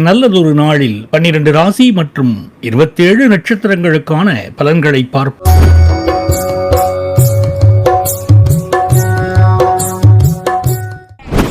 நல்லதொரு நாளில் 12 ராசி மற்றும் 27 நட்சத்திரங்களுக்கான பலன்களை பார்ப்போம்.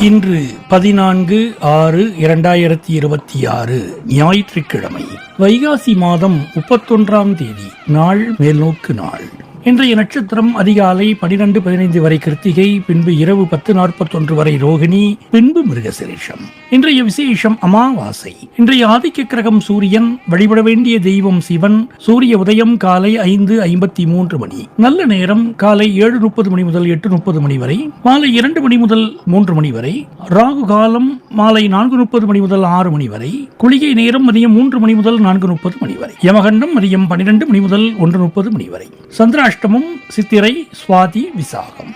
இன்று 14/6/2026 ஞாயிற்றுக்கிழமை, வைகாசி மாதம் 31ஆம் தேதி, நாள் மேல்நோக்கு நாள். இன்றைய நட்சத்திரம் அதிகாலை 12:15 வரை கிருத்திகை, பின்பு இரவு 10:41 வரை ரோகிணி, பின்பு மிருகசிரீஷம். இன்றைய விசேஷம் அமாவாசை. இன்றைய ஆதிக்க கிரகம் சூரியன். வழிபட வேண்டிய தெய்வம் சிவன். சூரிய உதயம் காலை 5:53 மணி. நல்ல நேரம் காலை 7:30 மணி முதல் 8:30 மணி வரை, மாலை 2 மணி முதல் 3 மணி வரை, ராகு காலம் மாலை 4:30 மணி முதல் 6 மணி வரை, குளிகை நேரம் மதியம் 3 மணி முதல் 4:30 மணி வரை, யமகண்டம் மதியம் 12 மணி முதல் 1:30 மணி வரை. சந்திராஷ்டமம் சித்திரை, சுவாதி, விசாகம்.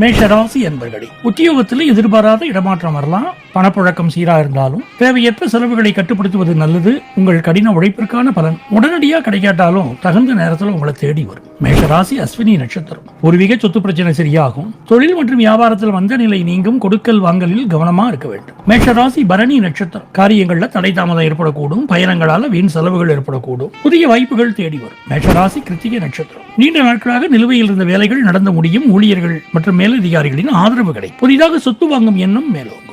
மேஷராசி என்பர்களே, உத்தியோகத்தில் எதிர்பாராத இடமாற்றம் வரலாம். பணப்புழக்கம் சீரா இருந்தாலும் தேவையற்ற செலவுகளை கட்டுப்படுத்துவது நல்லது. உங்கள் கடின உழைப்பிற்கான பலன் உடனடியாக கிடைக்காட்டாலும் தகுந்த நேரத்தில் உங்களை தேடி வரும். மேஷராசி அஸ்வினி நட்சத்திரம். பூர்வீக சொத்து பிரச்சனை சரியாகும். தொழில் மற்றும் வியாபாரத்தில் வந்த நிலை நீங்கும். கொடுக்கல் வாங்கலில் கவனமா இருக்க வேண்டும். மேஷராசி பரணி நட்சத்திரம். காரியங்கள்ல தடை தாமதம் ஏற்படக்கூடும். பயணங்களால வீண் செலவுகள் ஏற்படக்கூடும். புதிய வாய்ப்புகள் தேடி வரும். மேஷராசி கிருத்திகை நட்சத்திரம். நீண்ட நாட்களாக நிலுவையில் இருந்த வேலைகள் நடந்து முடியும். ஊழியர்கள் மற்றும் மேலதிகாரிகளின் ஆதரவு கிடைக்கும். புதிதாக சொத்து வாங்கும் எண்ணம் மேலோங்கும்.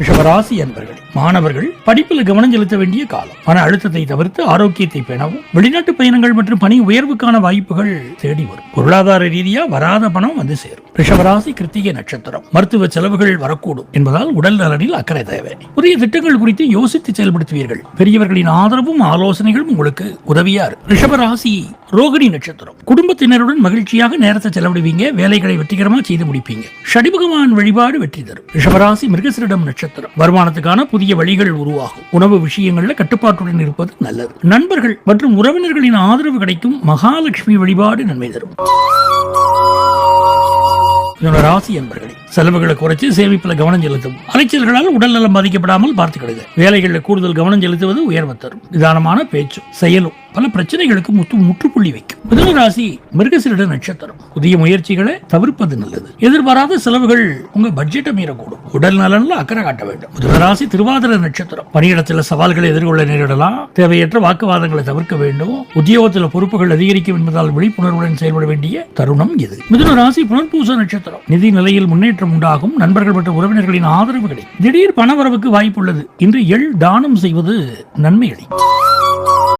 ரிஷபராசி என்பர்கள், மாணவர்கள் படிப்பில் கவனம் செலுத்த வேண்டிய காலம். மன அழுத்தத்தை தவிர்த்து ஆரோக்கியத்தை பேணவும். வெளிநாட்டு பயணங்கள் மற்றும் பணி உயர்வுக்கான வாய்ப்புகள் தேடி வரும். பொருளாதார ரீதியா வராத பணம் வந்து சேரும். ரிஷபராசி கிருத்திகை நட்சத்திரம். மருத்துவ செலவுகள் வரக்கூடும் என்பதால் உடல் நலனில் அக்கறை தேவை. புதிய திட்டங்கள் குறித்து யோசித்து செயல்படுத்துவீர்கள். பெரியவர்களின் ஆதரவும் ஆலோசனைகளும் உங்களுக்கு உதவியா இருக்கும். ரிஷபராசி ரோகிணி நட்சத்திரம். குடும்பத்தினருடன் மகிழ்ச்சியாக நேரத்தை செலவிடுவீங்க. வேலைகளை வெற்றிகரமாக செய்து முடிப்பீங்க. சனி பகவான் வழிபாடு வெற்றி தரும். ரிஷபராசி மிருகசிரிடம் நட்சத்திரம். வருமானத்துக்கான புதிய வழிகள் உருவாகும். உணவு விஷயங்கள்ல கட்டுப்பாட்டுடன் இருப்பது நல்லது. நண்பர்கள் மற்றும் உறவினர்களின் ஆதரவு கிடைக்கும். மகாலட்சுமி வழிபாடு நன்மை தரும். ராசி என்பர்களே, செலவுகளை குறைச்சு சேமிப்பில் கவனம் செலுத்தும். அலைச்சல்களால் உடல் நலம் பாதிக்கப்படாமல் பார்த்துக்கிறது. வேலைகளில் கூடுதல் கவனம் செலுத்துவது உயர்வு தரும். நிதானமான பேச்சும் செயலும் பல பிரச்சனைகளுக்கு முற்றுப்புள்ளி வைக்கும். மிதுன ராசி மிருகசீரிட நட்சத்திரம். புதிய முயற்சிகளை தவிர்ப்பது நல்லது. எதிர்பாராத செலவுகள் உங்க பட்ஜெட்டை மீறக்கூடும். உடல் நலன்ல அக்கறை காட்ட வேண்டும். மிதுன ராசி திருவாதிரை நட்சத்திரம். பணியிடத்தில் சவால்களை எதிர்கொள்ள நேரிடலாம். தேவையற்ற வாக்குவாதங்களை தவிர்க்க வேண்டும். உத்தியோகத்தில் பொறுப்புகள் அதிகரிக்கும் என்பதால் விழிப்புணர்வுடன் செயல்பட வேண்டிய தருணம் இது. மிதுன ராசி புனர்பூச நட்சத்திரம். நிதி நிலையில் முன்னேற்றம் உண்டாகும். நண்பர்கள் மற்றும் உறவினர்களின் ஆதரவு கிடைக்கும். திடீர் பணவரவுக்கு வாய்ப்புள்ளது. இன்று தானம் செய்வது நன்மை அளிக்கும்.